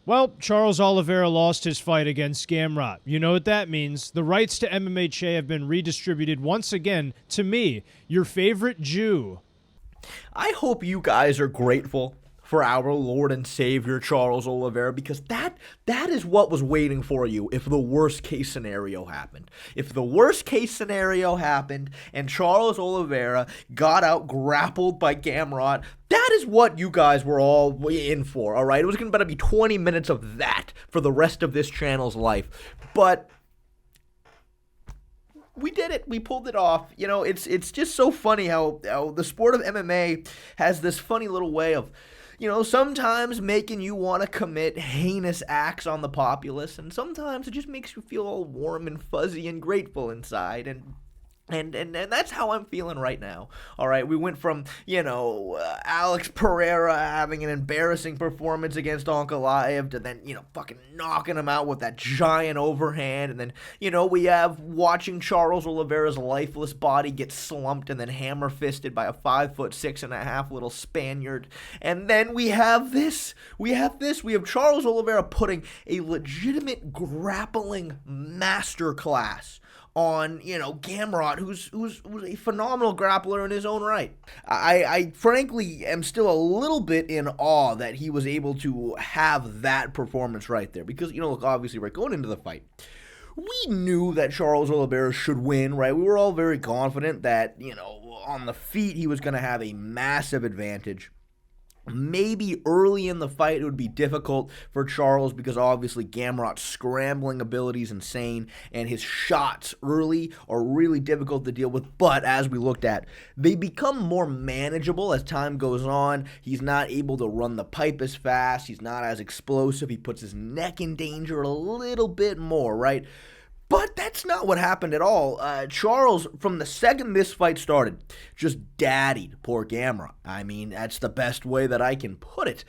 Well, Charles Oliveira lost his fight against Gamrot. You know what that means. The rights to ytmmache have been redistributed once again to me, your favorite Jew. I hope you guys are grateful for our Lord and Savior Charles Oliveira, because that is what was waiting for you if the worst case scenario happened. If the worst case scenario happened and Charles Oliveira got out grappled by Gamrot, that is what you guys were all in for, all right? It was going to be 20 minutes of that for the rest of this channel's life. But we did it. We pulled it off. You know, it's just so funny how the sport of MMA has this funny little way of, you know, sometimes making you want to commit heinous acts on the populace, and sometimes it just makes you feel all warm and fuzzy and grateful inside, and that's how I'm feeling right now. All right, we went from, Alex Pereira having an embarrassing performance against Ankalaev to then, fucking knocking him out with that giant overhand. And then, we have watching Charles Oliveira's lifeless body get slumped and then hammer-fisted by a 5'6.5" little Spaniard. And then we have this. We have Charles Oliveira putting a legitimate grappling masterclass on, Gamrot, who's a phenomenal grappler in his own right. I frankly am still a little bit in awe that he was able to have that performance right there. Because, look, obviously, right, going into the fight, we knew that Charles Oliveira should win, right? We were all very confident that, on the feet he was going to have a massive advantage. Maybe early in the fight it would be difficult for Charles because obviously Gamrot's scrambling ability is insane and his shots early are really difficult to deal with. But as we looked at, they become more manageable as time goes on. He's not able to run the pipe as fast. He's not as explosive. He puts his neck in danger a little bit more, right? But that's not what happened at all. Charles, from the second this fight started, just daddied poor Gamrot. I mean, that's the best way that I can put it.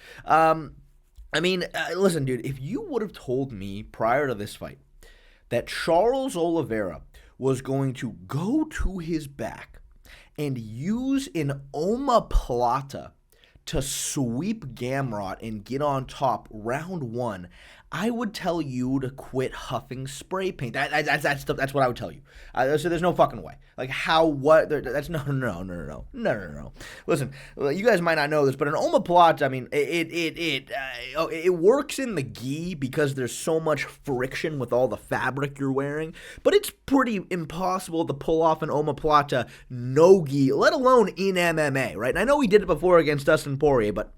Listen, dude, if you would have told me prior to this fight that Charles Oliveira was going to go to his back and use an omoplata to sweep Gamrot and get on top round one, I would tell you to quit huffing spray paint. That's what I would tell you. So there's no fucking way. Like what? That's no. Listen, you guys might not know this, but an omoplata, I mean, it works in the gi because there's so much friction with all the fabric you're wearing. But it's pretty impossible to pull off an omoplata no gi, let alone in MMA, right? And I know he did it before against Dustin Poirier, but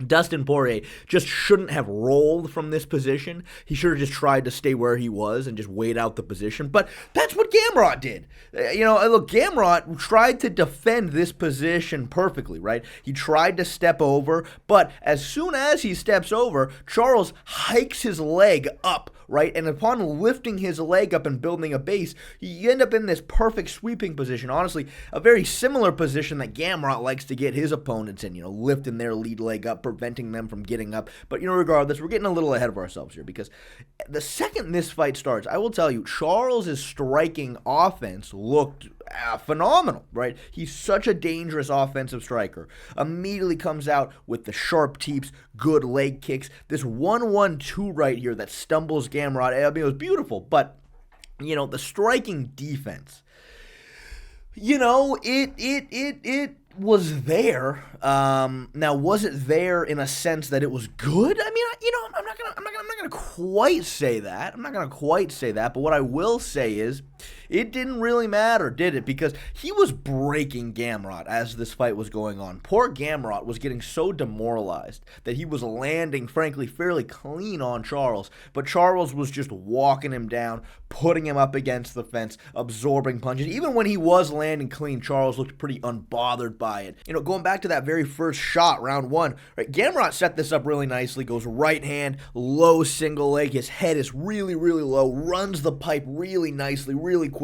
Dustin Poirier just shouldn't have rolled from this position. He should have just tried to stay where he was and just wait out the position. But that's what Gamrot did. Look, Gamrot tried to defend this position perfectly, right? He tried to step over, but as soon as he steps over, Charles hikes his leg up, right? And upon lifting his leg up and building a base, you end up in this perfect sweeping position. Honestly, a very similar position that Gamrot likes to get his opponents in, lifting their lead leg up, preventing them from getting up. But, regardless, we're getting a little ahead of ourselves here because the second this fight starts, I will tell you, Charles' striking offense looked phenomenal, right? He's such a dangerous offensive striker. Immediately comes out with the sharp teeps, good leg kicks. This 1-1-2 right here that stumbles Gamrot. I mean, it was beautiful, but, the striking defense, it was there. Now, was it there in a sense that it was good? I mean, I'm not gonna quite say that. But what I will say is, it didn't really matter, did it? Because he was breaking Gamrot as this fight was going on. Poor Gamrot was getting so demoralized that he was landing, frankly, fairly clean on Charles. But Charles was just walking him down, putting him up against the fence, absorbing punches. Even when he was landing clean, Charles looked pretty unbothered by it. Going back to that very first shot, round one, right? Gamrot set this up really nicely, goes right hand, low single leg, his head is really, really low, runs the pipe really nicely, really quick.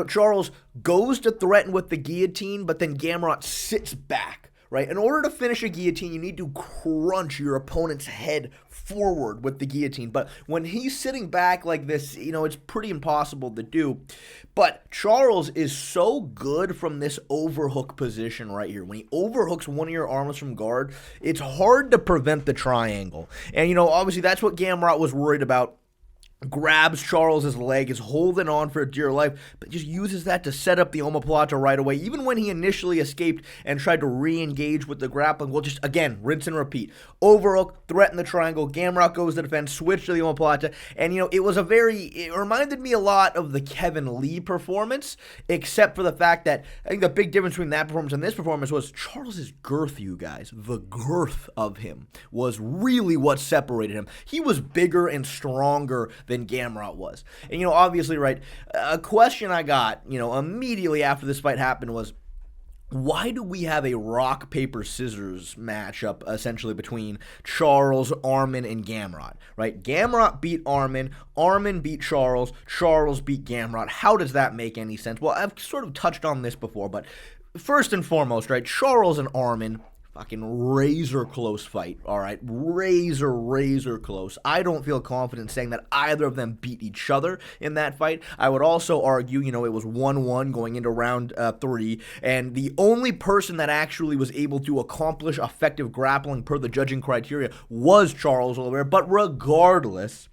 Charles goes to threaten with the guillotine, but then Gamrot sits back, right? In order to finish a guillotine, you need to crunch your opponent's head forward with the guillotine. But when he's sitting back like this, it's pretty impossible to do. But Charles is so good from this overhook position right here. When he overhooks one of your arms from guard, it's hard to prevent the triangle. And, obviously that's what Gamrot was worried about. Grabs Charles's leg, is holding on for dear life, but just uses that to set up the omoplata right away. Even when he initially escaped and tried to re-engage with the grappling, well, just, again, rinse and repeat. Overhook, threaten the triangle, Gamrot goes to defend, switch to the omoplata, and, it reminded me a lot of the Kevin Lee performance, except for the fact that I think the big difference between that performance and this performance was Charles's girth, you guys. The girth of him was really what separated him. He was bigger and stronger than Gamrot was. And, obviously, right, a question I got, immediately after this fight happened was, why do we have a rock, paper, scissors matchup, essentially, between Charles, Arman, and Gamrot, right? Gamrot beat Arman beat Charles beat Gamrot. How does that make any sense? Well, I've sort of touched on this before, but first and foremost, right, Charles and Arman, fucking razor close fight, all right? Razor close. I don't feel confident saying that either of them beat each other in that fight. I would also argue, it was 1-1 going into round 3, and the only person that actually was able to accomplish effective grappling per the judging criteria was Charles Oliveira. But regardless,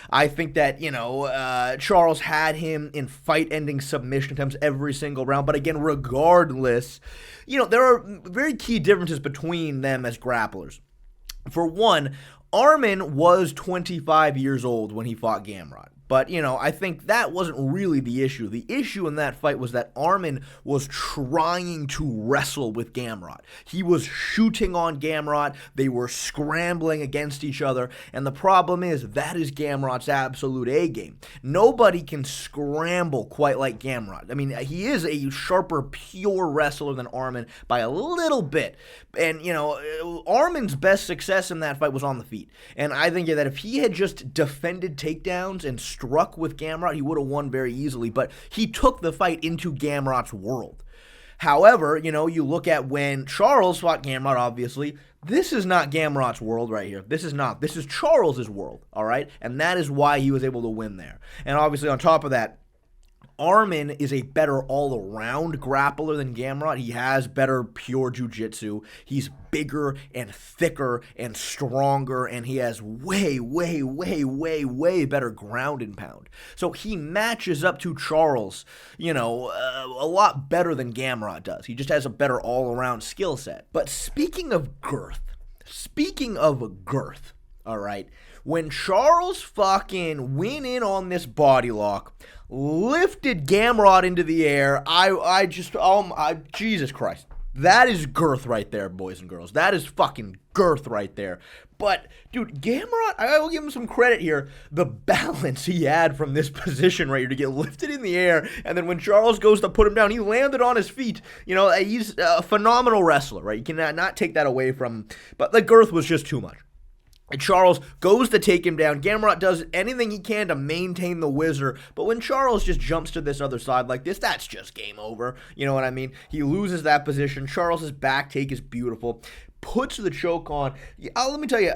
I think that, Charles had him in fight-ending submission attempts every single round. But again, regardless, there are very key differences between them as grapplers. For one, Arman was 25 years old when he fought Gamrot. But, I think that wasn't really the issue. The issue in that fight was that Arman was trying to wrestle with Gamrot. He was shooting on Gamrot. They were scrambling against each other. And the problem is, that is Gamrot's absolute A-game. Nobody can scramble quite like Gamrot. I mean, he is a sharper, pure wrestler than Arman by a little bit. And, Arman's best success in that fight was on the feet. And I think that if he had just defended takedowns and struck with Gamrot, he would have won very easily, but he took the fight into Gamrot's world. However, you look at when Charles fought Gamrot, obviously, this is not Gamrot's world right here. This is Charles's world, all right? And that is why he was able to win there. And obviously, on top of that, Arman is a better all-around grappler than Gamrot. He has better pure jiu-jitsu. He's bigger and thicker and stronger, and he has way better ground and pound. So he matches up to Charles, a lot better than Gamrot does. He just has a better all-around skill set. But speaking of girth, all right, when Charles fucking went in on this body lock, lifted Gamrot into the air, Jesus Christ. That is girth right there, boys and girls. That is fucking girth right there. But, dude, Gamrot, I will give him some credit here. The balance he had from this position right here to get lifted in the air, and then when Charles goes to put him down, he landed on his feet. He's a phenomenal wrestler, right? You cannot not take that away from him. But the girth was just too much. And Charles goes to take him down. Gamrot does anything he can to maintain the whizzer, but when Charles just jumps to this other side like this, that's just game over. You know what I mean? He loses that position. Charles's back take is beautiful. Puts the choke on. Let me tell you,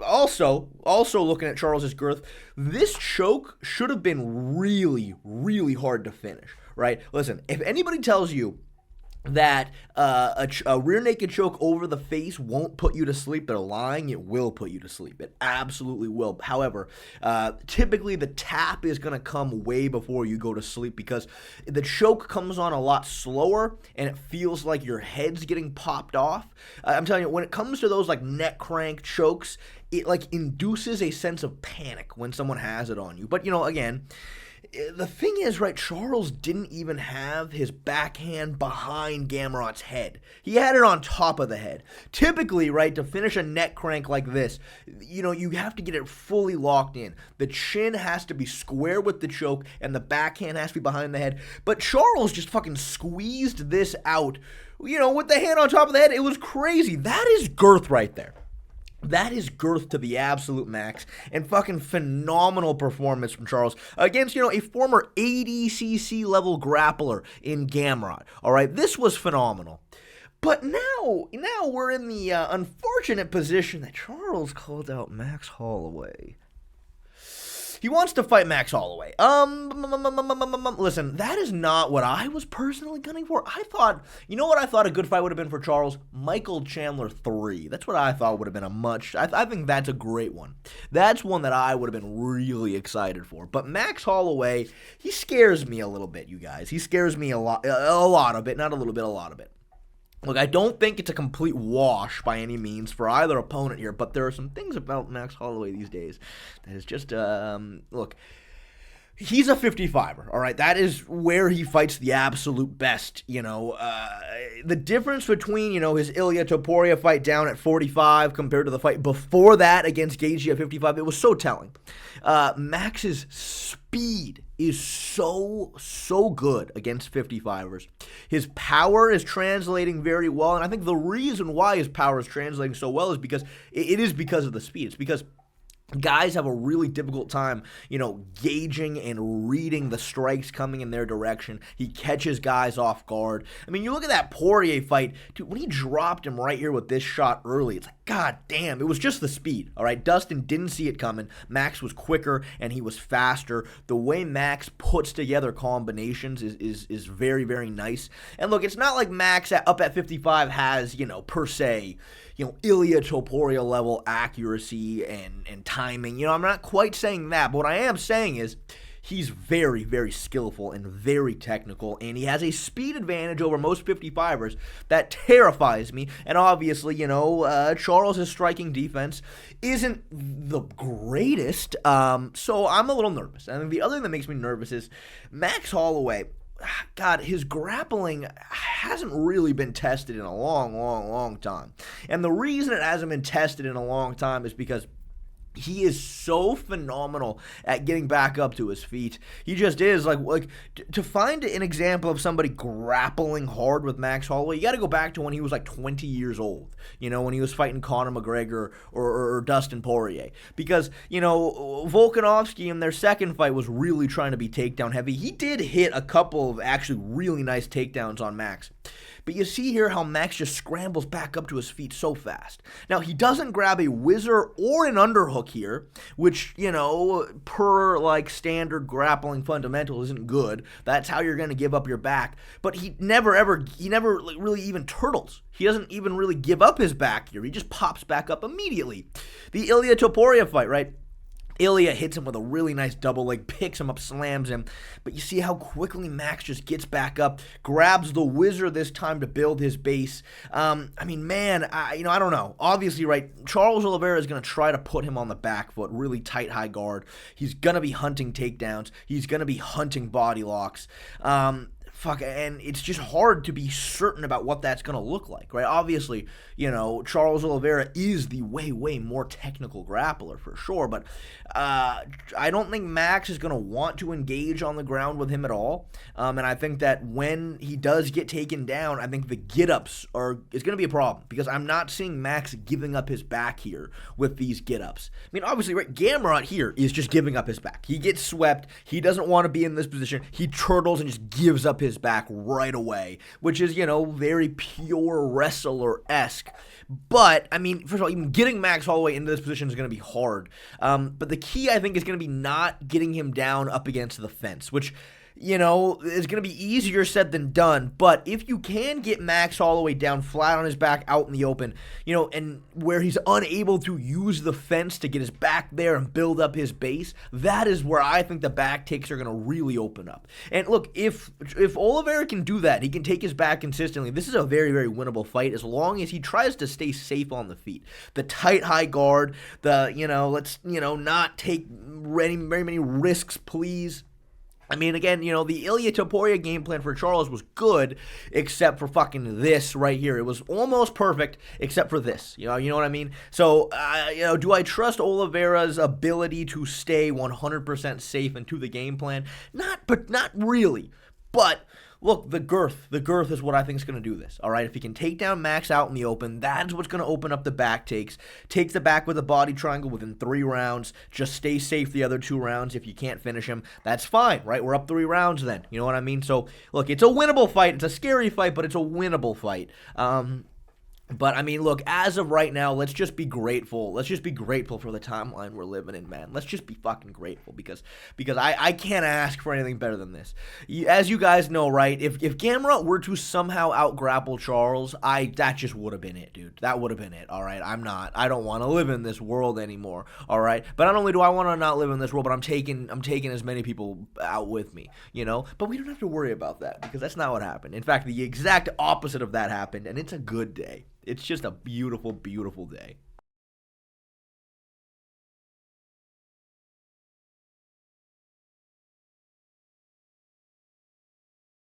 also looking at Charles's girth, this choke should have been really hard to finish, right? Listen, if anybody tells you that a rear naked choke over the face won't put you to sleep, they're lying. It will put you to sleep. It absolutely will. However, typically the tap is going to come way before you go to sleep because the choke comes on a lot slower and it feels like your head's getting popped off. I'm telling you, when it comes to those like neck crank chokes, it like induces a sense of panic when someone has it on you. But again, the thing is, right, Charles didn't even have his backhand behind Gamrot's head. He had it on top of the head. Typically, right, to finish a neck crank like this, you have to get it fully locked in. The chin has to be square with the choke, and the backhand has to be behind the head. But Charles just fucking squeezed this out, with the hand on top of the head. It was crazy. That is girth right there. That is girth to the absolute max, and fucking phenomenal performance from Charles against, a former ADCC level grappler in Gamrot. All right, this was phenomenal. But now we're in the unfortunate position that Charles called out Max Holloway. He wants to fight Max Holloway. Listen, that is not what I was personally gunning for. I thought, what I thought a good fight would have been for Charles? Michael Chandler 3. That's what I thought would have been I think that's a great one. That's one that I would have been really excited for. But Max Holloway, he scares me a little bit, you guys. He scares me a lot of it. Not a little bit, a lot of it. Look, I don't think it's a complete wash by any means for either opponent here, but there are some things about Max Holloway these days that is just, look, he's a 55er, all right? That is where he fights the absolute best, The difference between, his Ilia Topuria fight down at 45 compared to the fight before that against Gaethje at 55, it was so telling. Max's speed is so good against 55ers. His power is translating very well, and I think the reason why his power is translating so well is because it is because of the speed. It's because guys have a really difficult time, gauging and reading the strikes coming in their direction. He catches guys off guard. I mean, you look at that Poirier fight, dude, when he dropped him right here with this shot early, it's like, god damn, it was just the speed, all right? Dustin didn't see it coming. Max was quicker, and he was faster. The way Max puts together combinations is very, very nice. And look, it's not like Max up at 55 has, per se, Ilia Topuria level accuracy and timing. I'm not quite saying that, but what I am saying is he's very, very skillful and very technical, and he has a speed advantage over most 55ers that terrifies me. And obviously, Charles' striking defense isn't the greatest, so I'm a little nervous. And the other thing that makes me nervous is Max Holloway. God, his grappling hasn't really been tested in a long time. And the reason it hasn't been tested in a long time is because he is so phenomenal at getting back up to his feet. He just is. Like to find an example of somebody grappling hard with Max Holloway, you got to go back to when he was like 20 years old, when he was fighting Conor McGregor or Dustin Poirier. Because, Volkanovski in their second fight was really trying to be takedown heavy. He did hit a couple of actually really nice takedowns on Max. But you see here how Max just scrambles back up to his feet so fast. Now, he doesn't grab a whizzer or an underhook here, which, per standard grappling fundamental isn't good. That's how you're going to give up your back. But he never really even turtles. He doesn't even really give up his back here. He just pops back up immediately. The Ilia Topuria fight, right? Ilia hits him with a really nice double leg, picks him up, slams him. But you see how quickly Max just gets back up, grabs the whizzer this time to build his base. I don't know. Obviously, right, Charles Oliveira is going to try to put him on the back foot, really tight high guard. He's going to be hunting takedowns. He's going to be hunting body locks. And it's just hard to be certain about what that's going to look like, right? Obviously, Charles Oliveira is the way more technical grappler for sure, but I don't think Max is going to want to engage on the ground with him at all. And I think that when he does get taken down, I think the get-ups is going to be a problem because I'm not seeing Max giving up his back here with these get-ups. I mean, obviously, right, Gamrot here is just giving up his back. He gets swept. He doesn't want to be in this position. He turtles and just gives up his back right away, which is, very pure wrestler-esque. But, I mean, first of all, even getting Max Holloway into this position is going to be hard. But the key, I think, is going to be not getting him down up against the fence, which is going to be easier said than done. But if you can get Max Holloway down flat on his back out in the open, and where he's unable to use the fence to get his back there and build up his base, that is where I think the back takes are going to really open up. And look, if Oliveira can do that, he can take his back consistently, this is a very, very winnable fight as long as he tries to stay safe on the feet. The tight high guard, let's not take very many risks, please. I mean, again, the Ilia Topuria game plan for Charles was good, except for fucking this right here. It was almost perfect, except for this. You know what I mean? So, do I trust Oliveira's ability to stay 100% safe into the game plan? Not really. But Look, the girth is what I think is going to do this, all right? If he can take down Max out in the open, that's what's going to open up the back takes. Take the back with a body triangle within 3 rounds. Just stay safe the other 2 rounds. If you can't finish him, that's fine, right? We're up 3 rounds then. You know what I mean? So, look, it's a winnable fight. It's a scary fight, but it's a winnable fight. But, I mean, look, as of right now, let's just be grateful. Let's just be grateful for the timeline we're living in, man. Let's just be fucking grateful because I can't ask for anything better than this. As you guys know, right, if Gamrot were to somehow out-grapple Charles, that just would have been it, dude. That would have been it, all right? I don't want to live in this world anymore, all right? But not only do I want to not live in this world, but I'm taking as many people out with me, you know? But we don't have to worry about that because that's not what happened. In fact, the exact opposite of that happened, and it's a good day. It's just a beautiful, beautiful day.